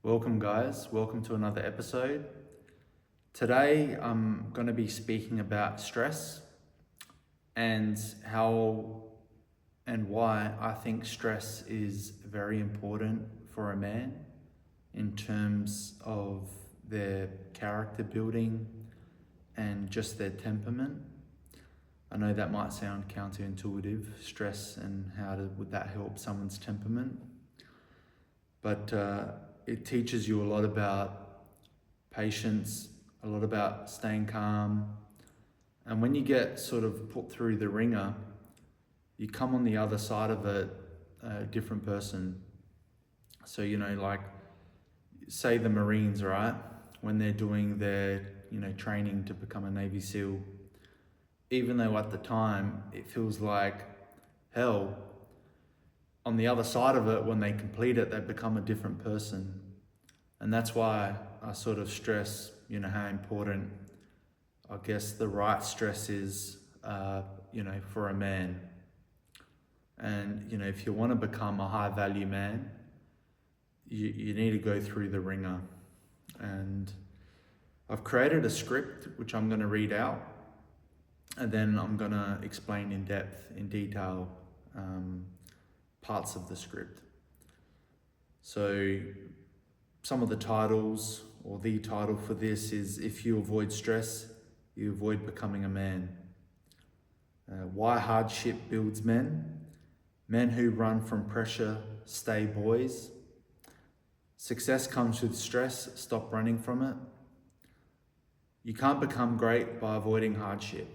Welcome guys, welcome to another episode. Today I'm going to be speaking about stress and how and why I think stress is very important for a man in terms of their character building and just their temperament. I know that might sound counterintuitive, stress and would that help someone's temperament, but it teaches you a lot about patience, a lot about staying calm. And when you get sort of put through the ringer, you come on the other side of it a different person. So, like say the Marines, right? When they're doing their, training to become a Navy SEAL, even though at the time it feels like hell, on the other side of it, when they complete it, they become a different person. And that's why I sort of stress, how important, I guess, the right stress is, for a man. And, if you want to become a high value man, you need to go through the ringer. And I've created a script, which I'm going to read out, and then I'm going to explain in depth, in detail, parts of the script. So some of the titles, or the title for this is, if you avoid stress, you avoid becoming a man. Why hardship builds men. Men who run from pressure stay boys. Success comes with stress, stop running from it. You can't become great by avoiding hardship.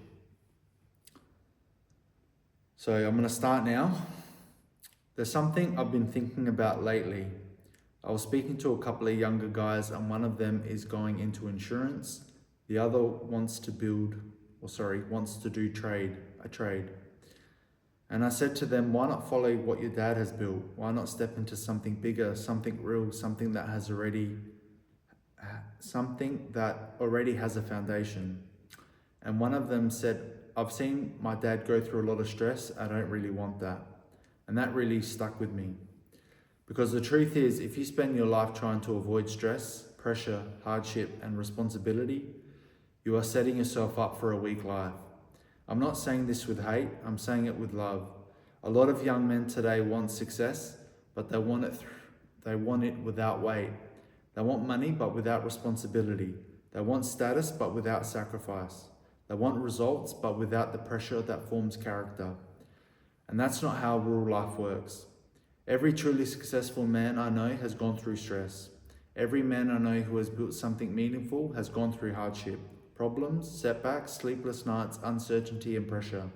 So I'm going to start now. There's something I've been thinking about lately. I was speaking to a couple of younger guys, and one of them is going into insurance. The other wants to do a trade. And I said to them, why not follow what your dad has built? Why not step into something bigger, something real, something that already has a foundation? And one of them said, I've seen my dad go through a lot of stress. I don't really want that. And that really stuck with me. Because the truth is, if you spend your life trying to avoid stress, pressure, hardship, and responsibility, you are setting yourself up for a weak life. I'm not saying this with hate, I'm saying it with love. A lot of young men today want success, but they want it without weight. They want money, but without responsibility. They want status, but without sacrifice. They want results, but without the pressure that forms character. And that's not how real life works. Every truly successful man I know has gone through stress. Every man I know who has built something meaningful has gone through hardship, problems, setbacks, sleepless nights, uncertainty, and pressure.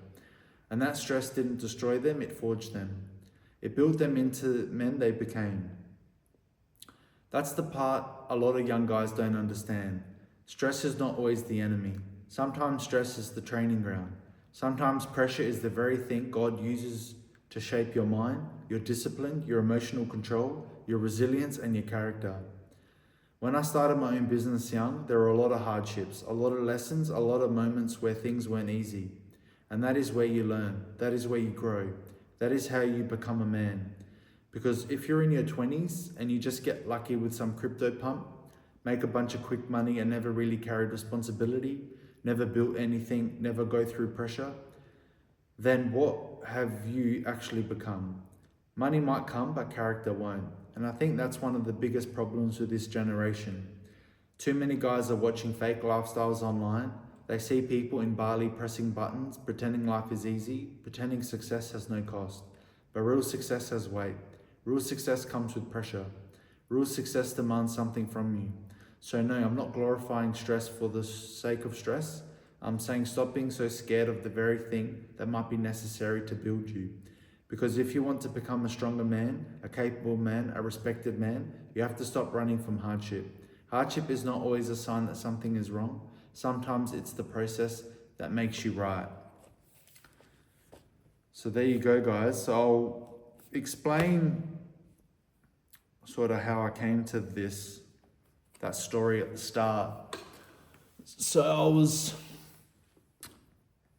And that stress didn't destroy them, it forged them. It built them into men they became. That's the part a lot of young guys don't understand. Stress is not always the enemy. Sometimes stress is the training ground. Sometimes pressure is the very thing God uses to shape your mind, your discipline, your emotional control, your resilience, and your character. When I started my own business young, there were a lot of hardships, a lot of lessons, a lot of moments where things weren't easy. And that is where you learn. That is where you grow. That is how you become a man. Because if you're in your 20s and you just get lucky with some crypto pump, make a bunch of quick money and never really carried responsibility, never built anything, never go through pressure, then what have you actually become? Money might come, but character won't. And I think that's one of the biggest problems with this generation. Too many guys are watching fake lifestyles online. They see people in Bali pressing buttons, pretending life is easy, pretending success has no cost. But real success has weight. Real success comes with pressure. Real success demands something from you. So no, I'm not glorifying stress for the sake of stress. I'm saying stop being so scared of the very thing that might be necessary to build you. Because if you want to become a stronger man, a capable man, a respected man, you have to stop running from hardship. Hardship is not always a sign that something is wrong. Sometimes it's the process that makes you right. So there you go, guys. So I'll explain sort of how I came to that story at the start. So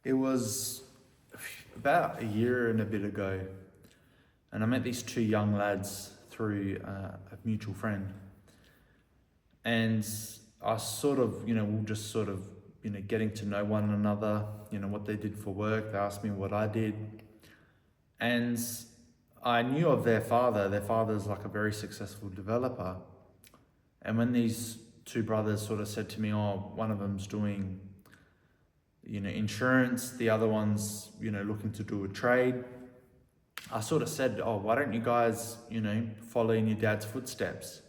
it was about a year and a bit ago, and I met these two young lads through a mutual friend. And I sort of, we'll just sort of, getting to know one another, what they did for work. They asked me what I did. And I knew of their father. Their father's like a very successful developer. And when these two brothers sort of said to me, oh, one of them's doing, insurance, the other one's, looking to do a trade, I sort of said, oh, why don't you guys, follow in your dad's footsteps,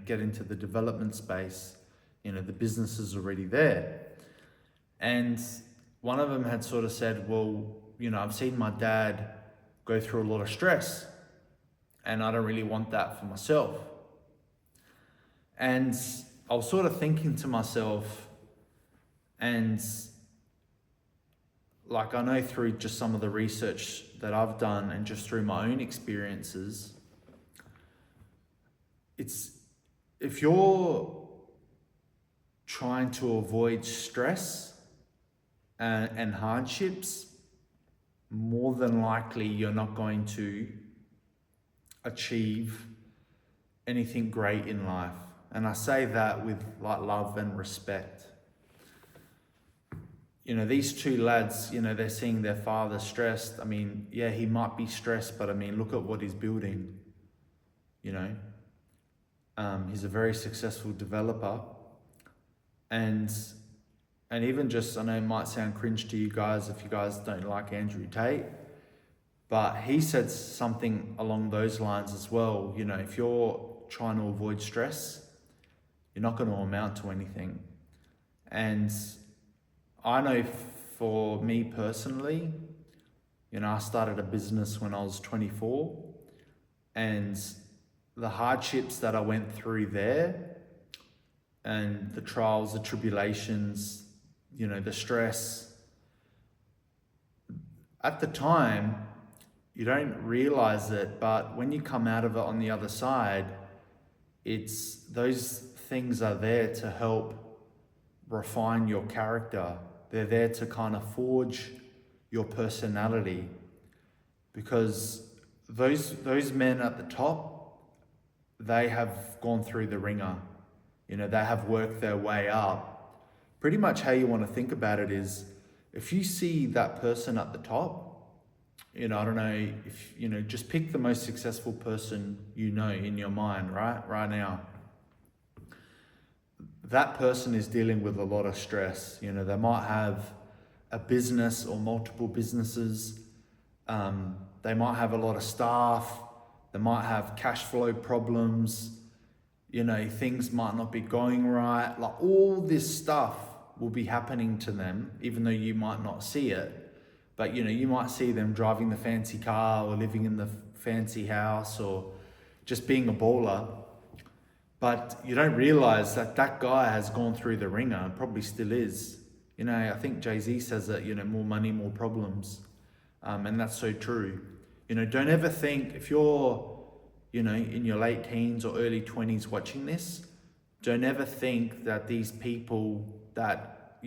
get into the development space, the business is already there. And one of them had sort of said, well, I've seen my dad go through a lot of stress and I don't really want that for myself. And I was sort of thinking to myself, and like I know through just some of the research that I've done and just through my own experiences, if you're trying to avoid stress and hardships, more than likely you're not going to achieve anything great in life. And I say that with like love and respect. These two lads, they're seeing their father stressed. I mean, yeah, he might be stressed, but I mean, look at what he's building. He's a very successful developer. And even just, I know it might sound cringe to you guys if you guys don't like Andrew Tate, but he said something along those lines as well. If you're trying to avoid stress, you're not going to amount to anything. And I know for me personally, I started a business when I was 24, and the hardships that I went through there and the trials, the tribulations, the stress, at the time, you don't realize it, but when you come out of it on the other side, those things are there to help refine your character. They're there to kind of forge your personality, because those men at the top, they have gone through the ringer. They have worked their way up. Pretty much how you want to think about it is, if you see that person at the top, I don't know if, just pick the most successful person in your mind, right now. That person is dealing with a lot of stress. They might have a business or multiple businesses. They might have a lot of staff. They might have cash flow problems. Things might not be going right. Like, all this stuff will be happening to them, even though you might not see it. But, you might see them driving the fancy car or living in the fancy house or just being a baller. But you don't realize that guy has gone through the ringer and probably still is. I think Jay-Z says that, more money, more problems. And that's so true. Don't ever think, if you're, in your late teens or early 20s watching this, don't ever think that these people that,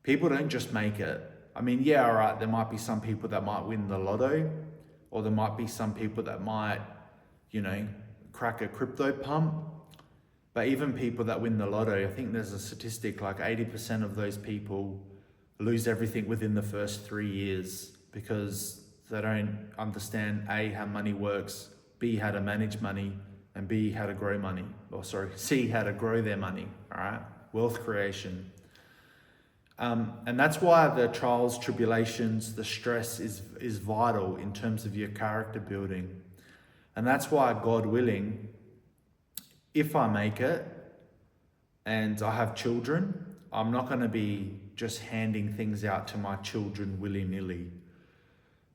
people don't just make it. I mean, yeah, all right, there might be some people that might win the lotto, or there might be some people that might, crack a crypto pump. But even people that win the lotto, I think there's a statistic like 80% of those people lose everything within the first 3 years, because they don't understand A, how money works, B, how to manage money, and B, how to grow money. C, how to grow their money, all right? Wealth creation. And that's why the trials, tribulations, the stress is vital in terms of your character building. And that's why, God willing, if I make it and I have children, I'm not going to be just handing things out to my children willy-nilly.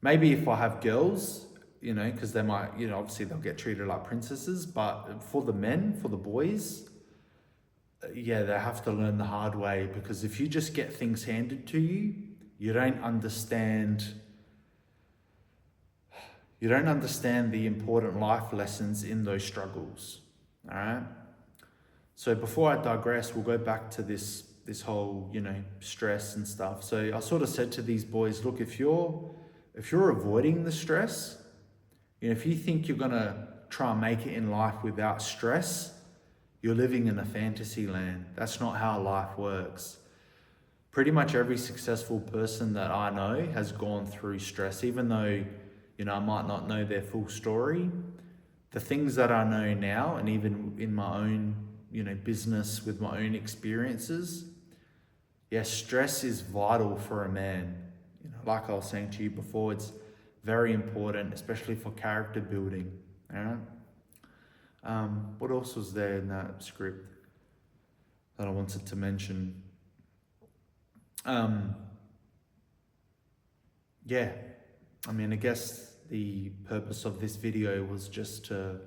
Maybe if I have girls, because they might, obviously they'll get treated like princesses, but for the men, for the boys, yeah, they have to learn the hard way, because if you just get things handed to you, you don't understand the important life lessons in those struggles. All right. So before I digress, we'll go back to this whole, stress and stuff. So I sort of said to these boys, look, if you're avoiding the stress, if you think you're gonna try and make it in life without stress, you're living in a fantasy land. That's not how life works. Pretty much every successful person that I know has gone through stress, even though, I might not know their full story. The things that I know now, and even in my own, business with my own experiences, stress is vital for a man. Like I was saying to you before, it's very important, especially for character building. What else was there in that script that I wanted to mention? I guess the purpose of this video was just to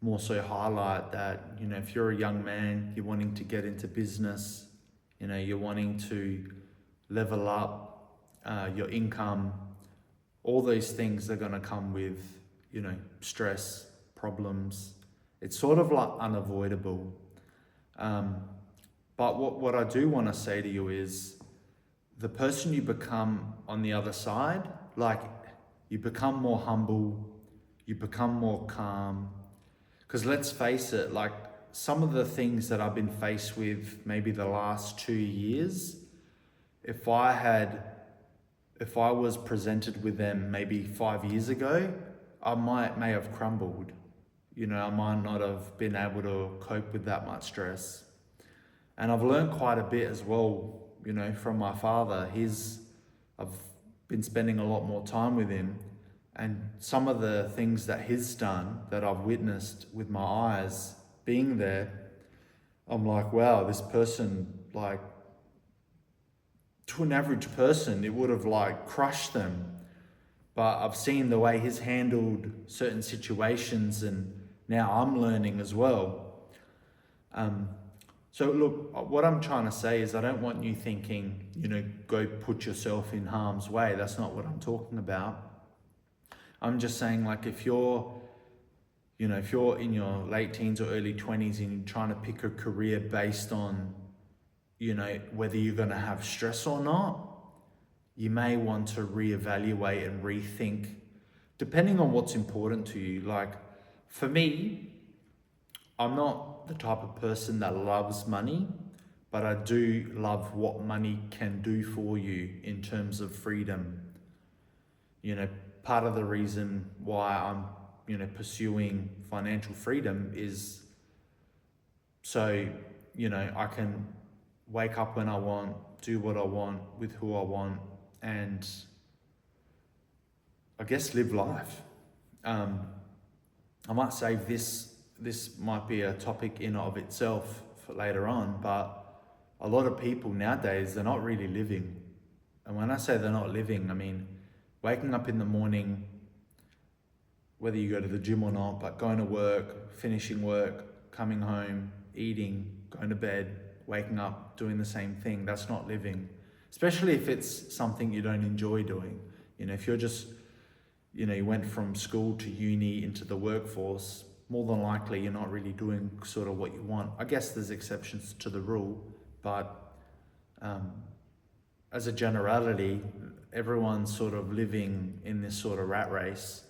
more so highlight that, if you're a young man, you're wanting to get into business, you're wanting to level up your income, all those things are going to come with, stress, problems. It's sort of like unavoidable. But what I do want to say to you is the person you become on the other side, like you become more humble, you become more calm. Because let's face it, like some of the things that I've been faced with maybe the last 2 years, if I was presented with them maybe 5 years ago, I may have crumbled. I might not have been able to cope with that much stress. And I've learned quite a bit as well, from my father. I've been spending a lot more time with him, and some of the things that he's done that I've witnessed with my eyes being there, I'm like, wow, this person, like, to an average person, it would have like crushed them. But I've seen the way he's handled certain situations, and now I'm learning as well. So look, what I'm trying to say is I don't want you thinking, go put yourself in harm's way. That's not what I'm talking about. I'm just saying, like, if you're in your late teens or early 20s and you're trying to pick a career based on, whether you're going to have stress or not, you may want to reevaluate and rethink, depending on what's important to you. Like, for me, I'm not the type of person that loves money, but I do love what money can do for you in terms of freedom. Part of the reason why I'm, pursuing financial freedom is so, I can wake up when I want, do what I want with who I want, and I guess live life. I might save this might be a topic in of itself for later on, but a lot of people nowadays, they're not really living. And when I say they're not living, I mean waking up in the morning, whether you go to the gym or not, but going to work, finishing work, coming home, eating, going to bed, waking up, doing the same thing. That's not living, especially if it's something you don't enjoy doing. If you're just, you went from school to uni into the workforce, more than likely you're not really doing sort of what you want. I guess there's exceptions to the rule, but as a generality, everyone's sort of living in this sort of rat race.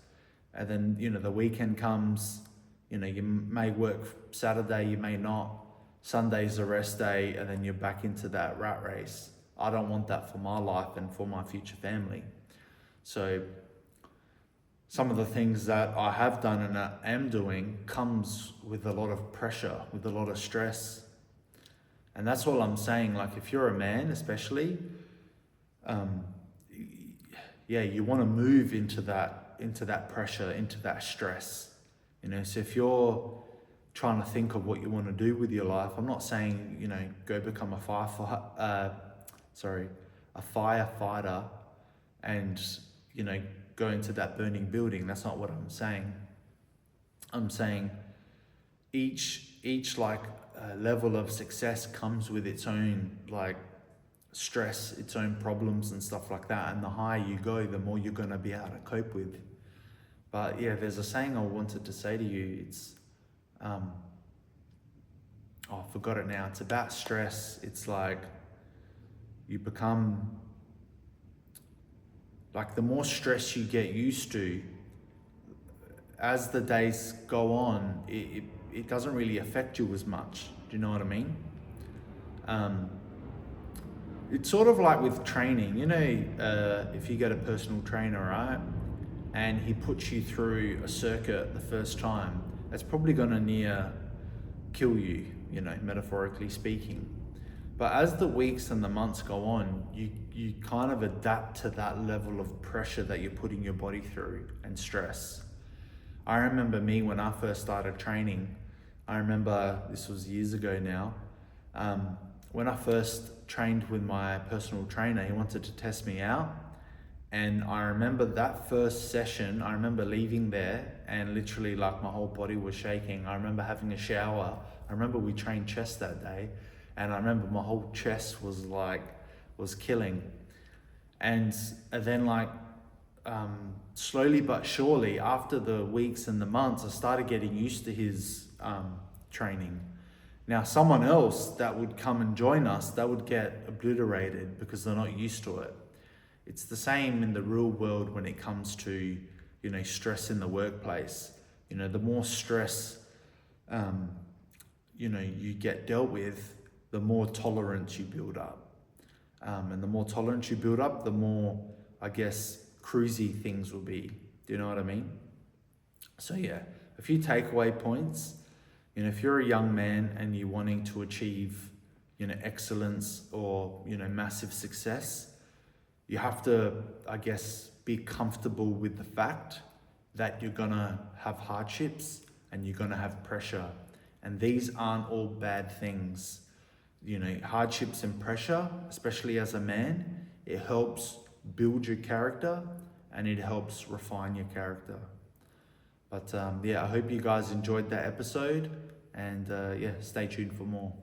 And then, the weekend comes, you may work Saturday, you may not. Sunday's a rest day, and then you're back into that rat race. I don't want that for my life and for my future family. So some of the things that I have done and am doing comes with a lot of pressure, with a lot of stress. And that's all I'm saying. Like, if you're a man, especially, you want to move into that pressure, into that stress. So if you're trying to think of what you want to do with your life, I'm not saying, go become a firefighter and, go into that burning building. That's not what I'm saying. I'm saying each level of success comes with its own stress, its own problems and stuff like that. And the higher you go, the more you're going to be able to cope with. But yeah, there's a saying I wanted to say to you. It's, I forgot it now. It's about stress. It's like you become, the more stress you get used to, as the days go on, it doesn't really affect you as much. Do you know what I mean? It's sort of like with training, if you get a personal trainer, right? And he puts you through a circuit the first time, that's probably gonna near kill you, metaphorically speaking. But as the weeks and the months go on, you kind of adapt to that level of pressure that you're putting your body through and stress. I remember me when I first started training, I remember this was years ago now, when I first trained with my personal trainer, he wanted to test me out. And I remember that first session, I remember leaving there and literally like my whole body was shaking. I remember having a shower. I remember we trained chest that day. And I remember my whole chest was killing. And then slowly but surely, after the weeks and the months, I started getting used to his training. Now, someone else that would come and join us, that would get obliterated because they're not used to it. It's the same in the real world when it comes to, stress in the workplace. The more stress, you get dealt with, the more tolerance you build up. And the more tolerance you build up, the more, I guess, cruisy things will be. Do you know what I mean? So yeah, a few takeaway points. If you're a young man and you're wanting to achieve, excellence or, massive success, you have to, I guess, be comfortable with the fact that you're gonna have hardships and you're gonna have pressure. And these aren't all bad things. Hardships and pressure, especially as a man, it helps build your character and it helps refine your character. But I hope you guys enjoyed that episode and stay tuned for more.